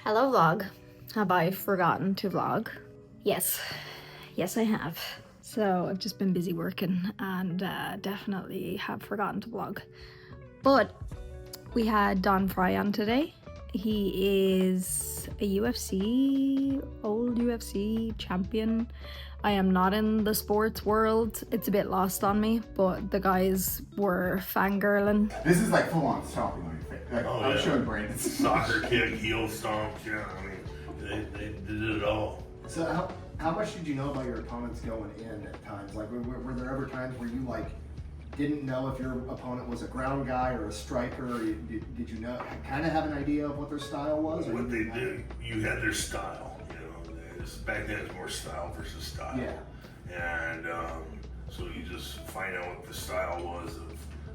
Hello vlog. Have I forgotten to vlog? Yes I have. So I've just been busy working and definitely have forgotten to vlog. But we had Don Fry on today. He is a old UFC champion. I am not in the sports world. It's a bit lost on me, but the guys were fangirling. This is like full on stomping on your face. Like, I'm showing Brandon. Soccer kick, heel stomp, yeah, I mean, they did it all. So how much did you know about your opponents going in at times? Like, were there ever times where you like didn't know if your opponent was a ground guy or a striker? Or did you know, kind of have an idea of what their style was? What they did, you had their style. Back then it was more style versus style. Yeah. And so you just find out what the style was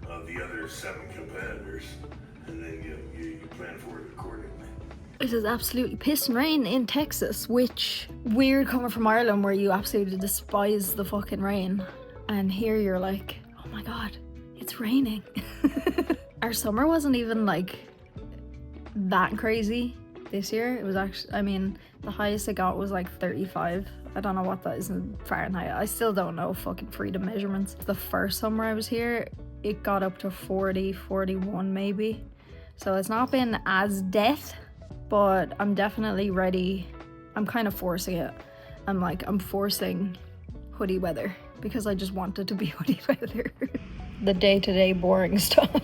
of the other 7 competitors, and then you plan for it accordingly. It is absolutely pissing rain in Texas, which weird coming from Ireland where you absolutely despise the fucking rain. And here you're like, oh my god, it's raining. Our summer wasn't even like that crazy this year. It was actually, I mean, the highest I got was like 35. I don't know what that is in Fahrenheit. I still don't know fucking freedom measurements. The first summer I was here, it got up to 40, 41 maybe. So it's not been as death, but I'm definitely ready. I'm kind of forcing it. I'm forcing hoodie weather because I just want it to be hoodie weather. The day-to-day boring stuff.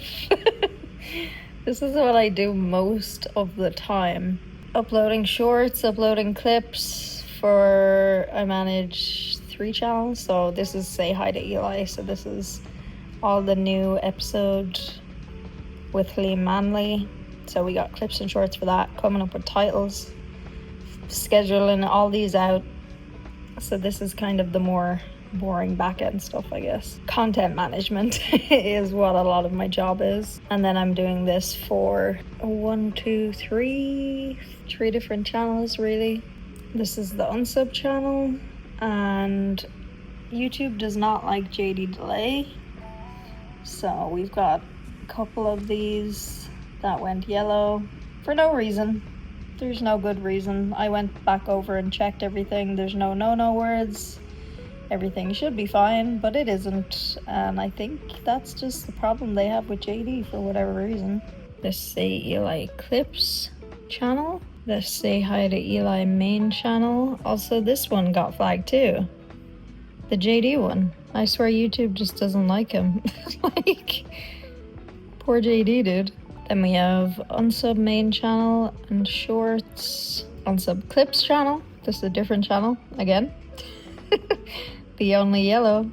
This is what I do most of the time. Uploading shorts, uploading clips I manage 3 channels. So this is Say Hi to Eli. So this is all the new episode with Liam Manley. So we got clips and shorts for that, coming up with titles, scheduling all these out. So this is kind of the more boring back-end stuff, I guess. Content management is what a lot of my job is. And then I'm doing this for 3 different channels, really. This is the unsub channel, and YouTube does not like JD delay. So we've got a couple of these that went yellow for no reason. There's no good reason. I went back over and checked everything. There's no words. Everything should be fine, but it isn't. And I think that's just the problem they have with JD for whatever reason. This Say Eli Clips channel. This Say Hi to Eli main channel. Also, this one got flagged too. The JD one. I swear YouTube just doesn't like him. Like, poor JD, dude. Then we have unsub main channel and shorts. Unsub clips channel. This is a different channel again. The only yellow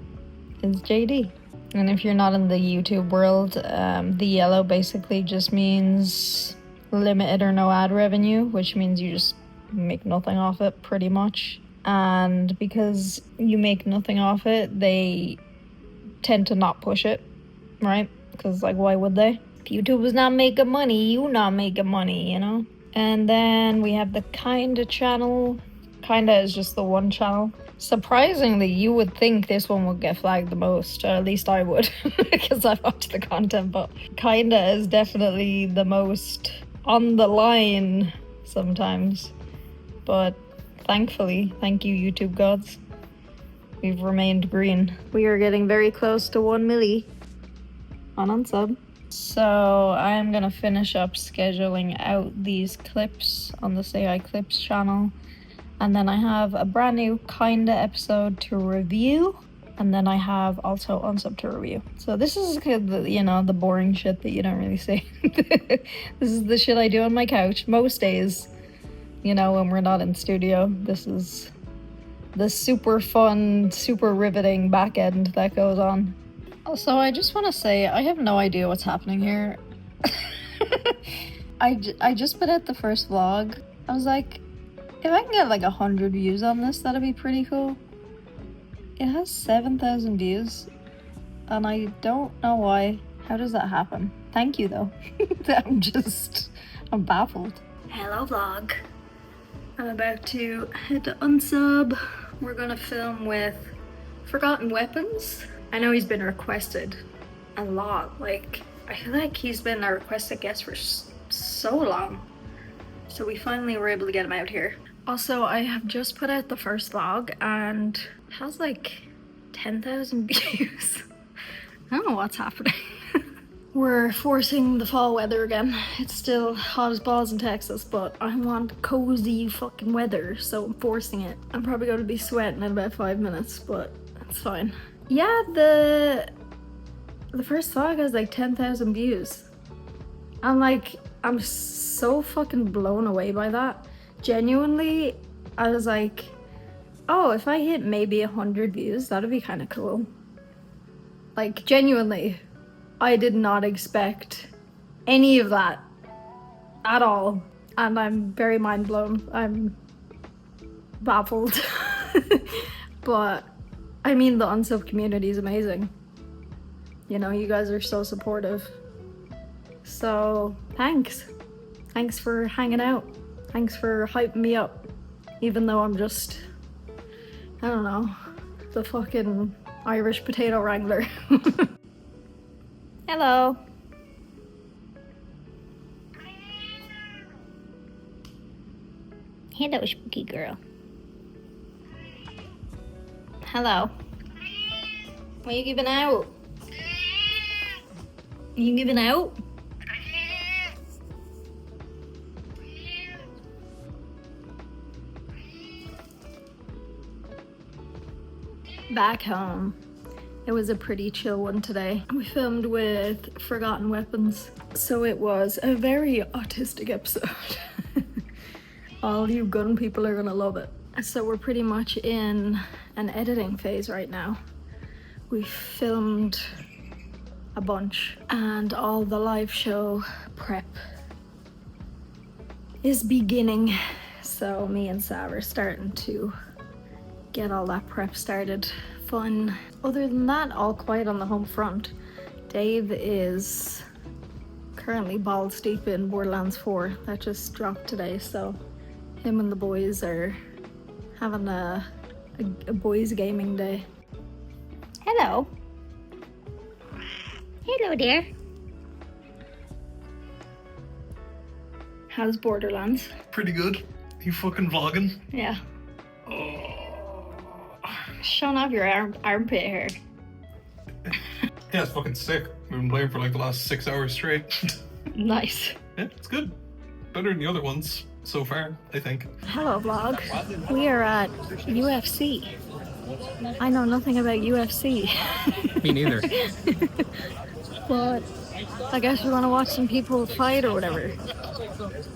is JD. And if you're not in the YouTube world, the yellow basically just means limited or no ad revenue, which means you just make nothing off it pretty much. And because you make nothing off it, they tend to not push it, right? Because like, why would they? If YouTube was not making money, you not making money, you know? And then we have the Kinda channel. Kinda is just the one channel. Surprisingly, you would think this one would get flagged the most, or at least I would, because I watch the content, but Kinda is definitely the most on the line sometimes. But thankfully, thank you YouTube gods, we've remained green. We are getting very close to 1 milli on unsub. So I'm gonna finish up scheduling out these clips on the Say Hi Clips channel. And then I have a brand new Kinda episode to review. And then I have also unsub to review. So this is, the boring shit that you don't really see. This is the shit I do on my couch most days, when we're not in studio. This is the super fun, super riveting back end that goes on. Also, I just want to say, I have no idea what's happening here. I just put out the first vlog. I was like, if I can get like 100 views on this, that'd be pretty cool. It has 7,000 views, and I don't know why. How does that happen? Thank you though. I'm baffled. Hello vlog. I'm about to head to unsub. We're gonna film with Forgotten Weapons. I know he's been requested a lot. Like, I feel like he's been a requested guest for so long. So we finally were able to get him out here. Also, I have just put out the first vlog and it has like 10,000 views. I don't know what's happening. We're forcing the fall weather again. It's still hot as balls in Texas, but I want cozy fucking weather, so I'm forcing it. I'm probably going to be sweating in about 5 minutes, but it's fine. Yeah, the first vlog has like 10,000 views. I'm so fucking blown away by that. Genuinely, I was like, oh, if I hit maybe 100 views, that'd be kind of cool. Like, genuinely, I did not expect any of that at all. And I'm very mind blown. I'm baffled. But, I mean, the unsub community is amazing. You know, you guys are so supportive. So, thanks. Thanks for hanging out. Thanks for hyping me up. Even though I'm just, I don't know, the fucking Irish potato wrangler. Hello. Hello, spooky girl. Hello. What are you giving out? You giving out? Back home, it was a pretty chill one today. We filmed with Forgotten Weapons, so it was a very autistic episode. All you gun people are gonna love it. So we're pretty much in an editing phase right now. We filmed a bunch and all the live show prep is beginning. So me and Sav are starting to get all that prep started. Fun. Other than that, all quiet on the home front. Dave is currently balls deep in Borderlands 4. That just dropped today, so him and the boys are having a boys gaming day. Hello. Hello there. How's Borderlands? Pretty good. You fucking vlogging? Yeah. Oh. Showing off your armpit hair. Yeah, it's fucking sick. We've been playing for like the last 6 hours straight. Nice. Yeah, it's good. Better than the other ones so far, I think. Hello vlog. We are at UFC. I know nothing about UFC. Me neither. But I guess we want to watch some people fight or whatever.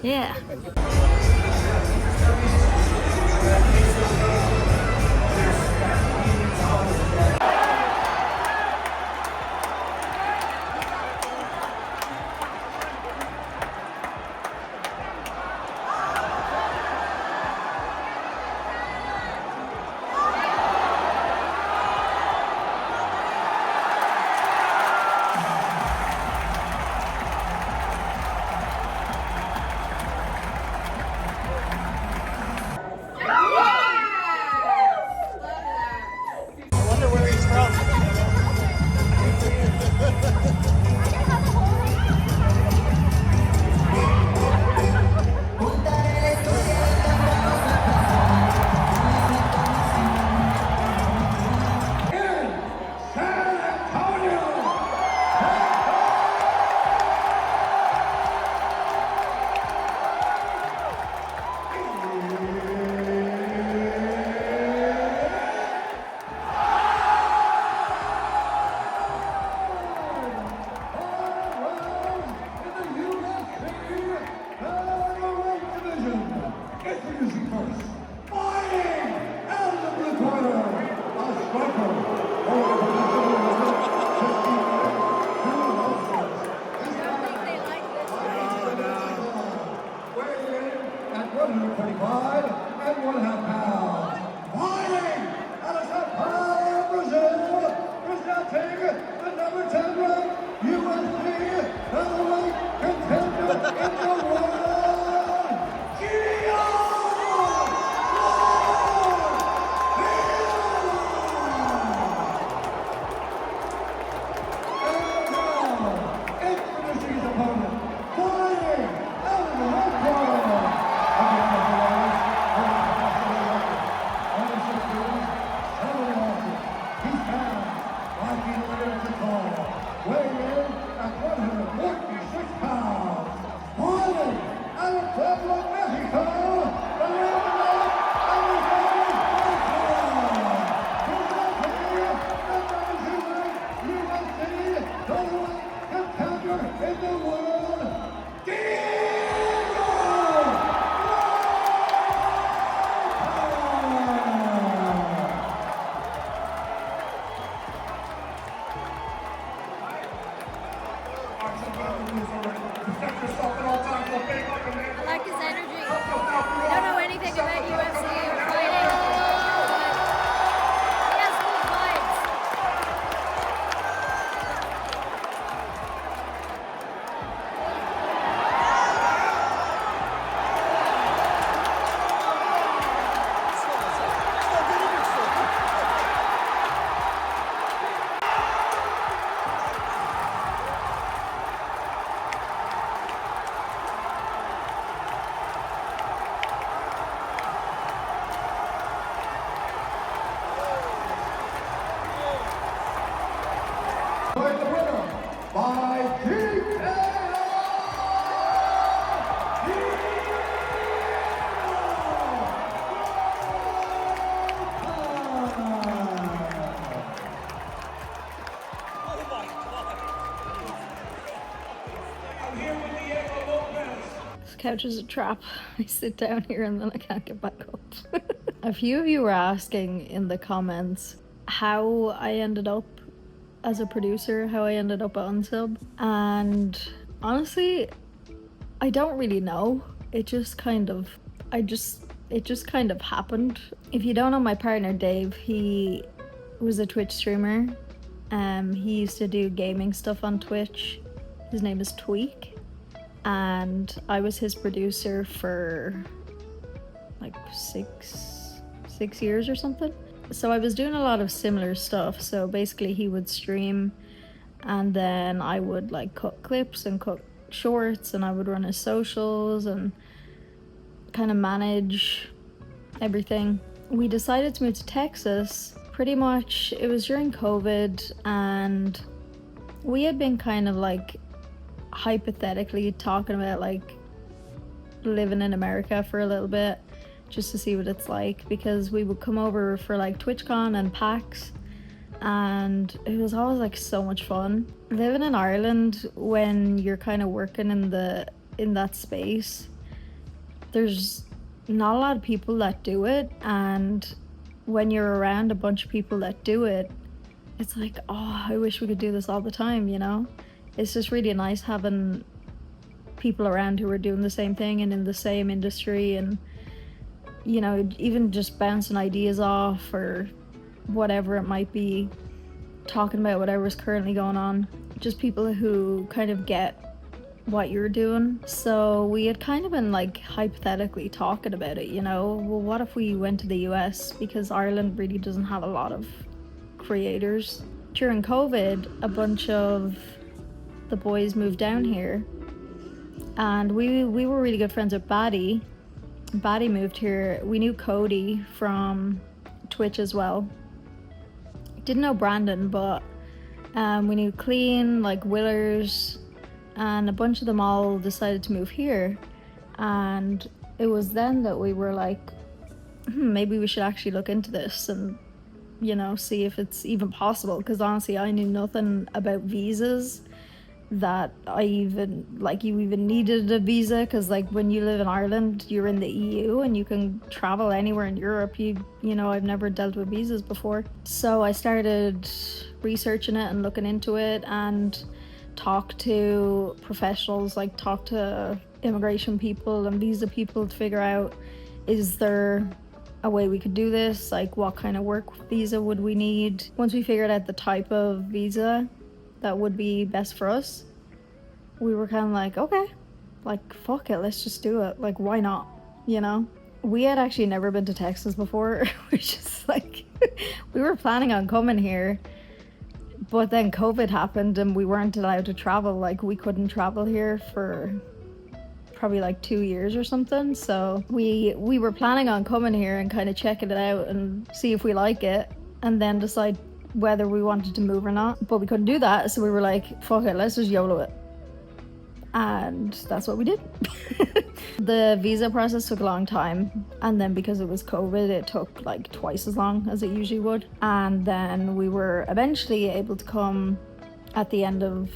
Yeah. couch is a trap. I sit down here and then I can't get back up. A few of you were asking in the comments how I ended up as a producer, how I ended up at Unsub. And honestly, I don't really know. It just kind of happened. If you don't know my partner Dave, he was a Twitch streamer. He used to do gaming stuff on Twitch. His name is Tweak. And I was his producer for like six years or something. So I was doing a lot of similar stuff. So basically he would stream and then I would like cut clips and cut shorts and I would run his socials and kind of manage everything. We decided to move to Texas. Pretty much it was during COVID and we had been kind of like hypothetically talking about like living in America for a little bit just to see what it's like, because we would come over for like TwitchCon and PAX and it was always like so much fun. Living in Ireland when you're kind of working in that space, there's not a lot of people that do it, and when you're around a bunch of people that do it, it's like, oh, I wish we could do this all the time, you know? It's just really nice having people around who are doing the same thing and in the same industry, and you know, even just bouncing ideas off or whatever it might be, talking about whatever's currently going on, just people who kind of get what you're doing. So we had kind of been like hypothetically talking about it, you know, well, what if we went to the US, because Ireland really doesn't have a lot of creators. During COVID, a bunch of the boys moved down here and we were really good friends with Batty. Batty moved here. We knew Cody from Twitch as well. Didn't know Brandon, but we knew Clean, like Willers, and a bunch of them all decided to move here. And it was then that we were like, maybe we should actually look into this and, you know, see if it's even possible. Because honestly, I knew nothing about visas, that you even needed a visa, because like when you live in Ireland, you're in the EU and you can travel anywhere in Europe. You know, I've never dealt with visas before. So I started researching it and looking into it and talked to professionals, like talk to immigration people and visa people to figure out, is there a way we could do this? Like what kind of work visa would we need? Once we figured out the type of visa that would be best for us, we were kind of like, okay, like fuck it, let's just do it. Like why not, you know? We had actually never been to Texas before. We're just like we were planning on coming here, but then COVID happened and we weren't allowed to travel. Like we couldn't travel here for probably like 2 years or something. So we were planning on coming here and kind of checking it out and see if we like it and then decide whether we wanted to move or not. But we couldn't do that, so we were like, fuck it, let's just YOLO it. And that's what we did. The visa process took a long time, and then because it was COVID, it took like twice as long as it usually would. And then we were eventually able to come at the end of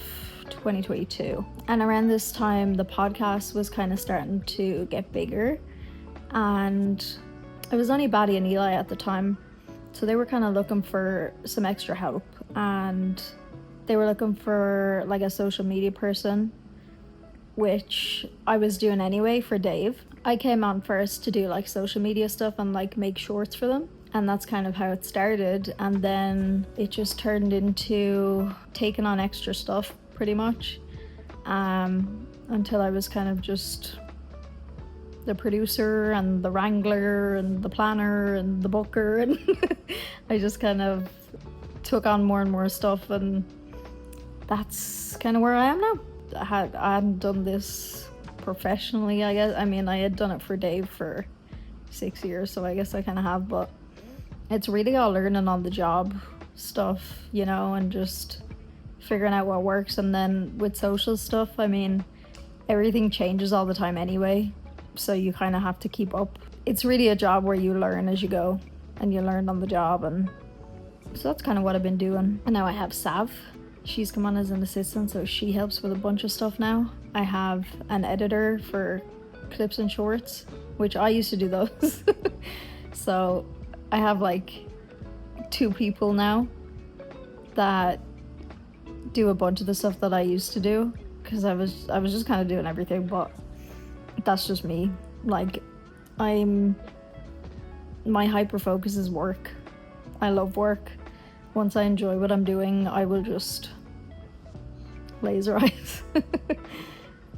2022. And around this time, the podcast was kind of starting to get bigger, and it was only Batty and Eli at the time. So they were kind of looking for some extra help, and they were looking for like a social media person, which I was doing anyway for Dave. I came on first to do like social media stuff and like make shorts for them. And that's kind of how it started. And then it just turned into taking on extra stuff pretty much, until I was kind of just the producer and the wrangler and the planner and the booker, and I just kind of took on more and more stuff, and that's kind of where I am now. I hadn't done this professionally, I guess. I mean, I had done it for Dave for 6 years, so I guess I kind of have, but it's really all learning on the job stuff, you know, and just figuring out what works. And then with social stuff, I mean, everything changes all the time anyway, so you kind of have to keep up. It's really a job where you learn as you go, and you learn on the job, and so that's kind of what I've been doing. And now I have Sav. She's come on as an assistant, so she helps with a bunch of stuff now. I have an editor for clips and shorts, which I used to do those. So I have like 2 people now that do a bunch of the stuff that I used to do, because I was just kind of doing everything, but that's just me. Like, my hyper focus is work. I love work. Once I enjoy what I'm doing, I will just laser eyes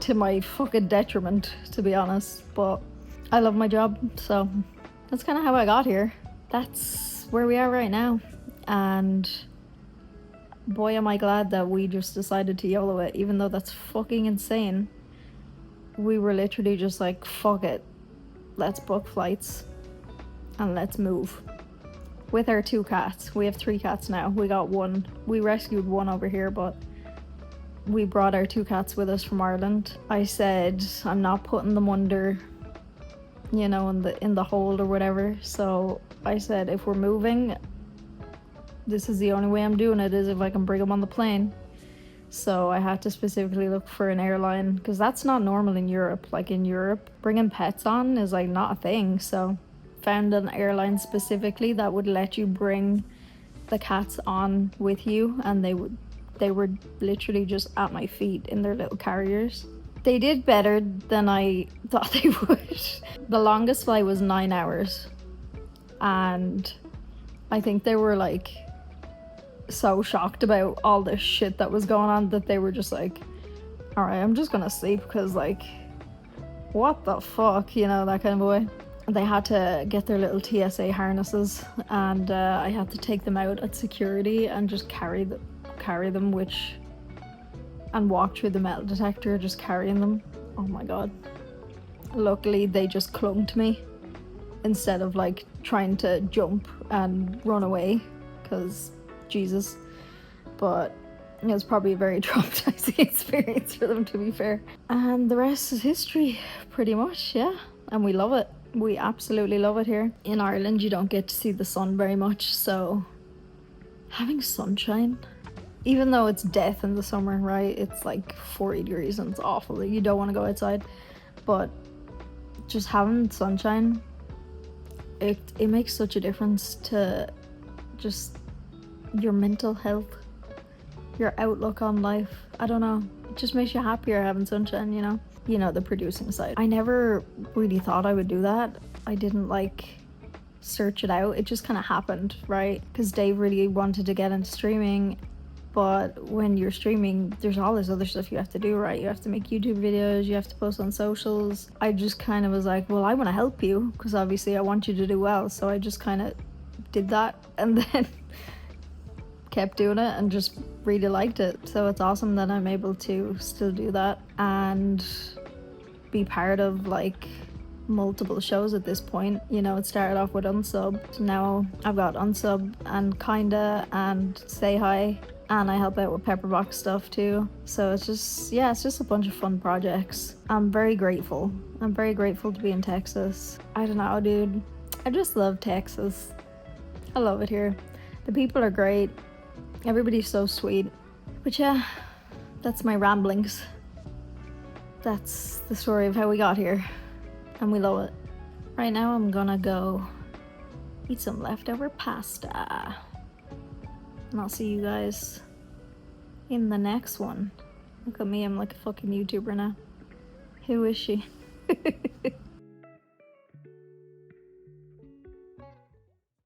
to my fucking detriment, to be honest. But I love my job, so that's kind of how I got here. That's where we are right now, and boy am I glad that we just decided to YOLO it, even though that's fucking insane. We were literally just like, fuck it, let's book flights and let's move. With our 2 cats. We have 3 cats now. We got 1. We rescued 1 over here, but we brought our 2 cats with us from Ireland. I said I'm not putting them under, you know, in the hold or whatever. So I said, if we're moving, this is the only way I'm doing it, is if I can bring them on the plane. So I had to specifically look for an airline, because that's not normal in Europe. Like, in Europe, bringing pets on is like not a thing. So found an airline specifically that would let you bring the cats on with you, and they were literally just at my feet in their little carriers. They did better than I thought they would. The longest flight was 9 hours, and I think they were like so shocked about all this shit that was going on that they were just like, all right, I'm just gonna sleep, because like, what the fuck, you know, that kind of a way. They had to get their little TSA harnesses, and I had to take them out at security and just carry them, and walk through the metal detector, just carrying them. Oh my god. Luckily, they just clung to me instead of like trying to jump and run away, because Jesus. But it was probably a very traumatizing experience for them, to be fair. And the rest is history, pretty much, yeah. And we love it. We absolutely love it here. In Ireland, you don't get to see the sun very much, so having sunshine, even though it's death in the summer, right? It's like 40 degrees and it's awful. You don't want to go outside. But just having sunshine, it makes such a difference to just your mental health, your outlook on life. I don't know. It just makes you happier having sunshine, you know? You know, the producing side. I never really thought I would do that. I didn't like search it out. It just kind of happened, right? Because Dave really wanted to get into streaming, but when you're streaming, there's all this other stuff you have to do, right? You have to make YouTube videos, you have to post on socials. I just kind of was like, well, I want to help you, because obviously I want you to do well. So I just kind of did that, and then kept doing it and just really liked it. So it's awesome that I'm able to still do that and be part of like multiple shows at this point. You know, it started off with Unsub. Now I've got Unsub and Kinda and Say Hi, and I help out with Pepperbox stuff too. So it's just, yeah, it's just a bunch of fun projects. I'm very grateful. I'm very grateful to be in Texas. I don't know, dude. I just love Texas. I love it here. The people are great. Everybody's so sweet. But yeah, that's my ramblings. That's the story of how we got here. And we love it. Right now I'm gonna go eat some leftover pasta. And I'll see you guys in the next one. Look at me, I'm like a fucking YouTuber now. Who is she?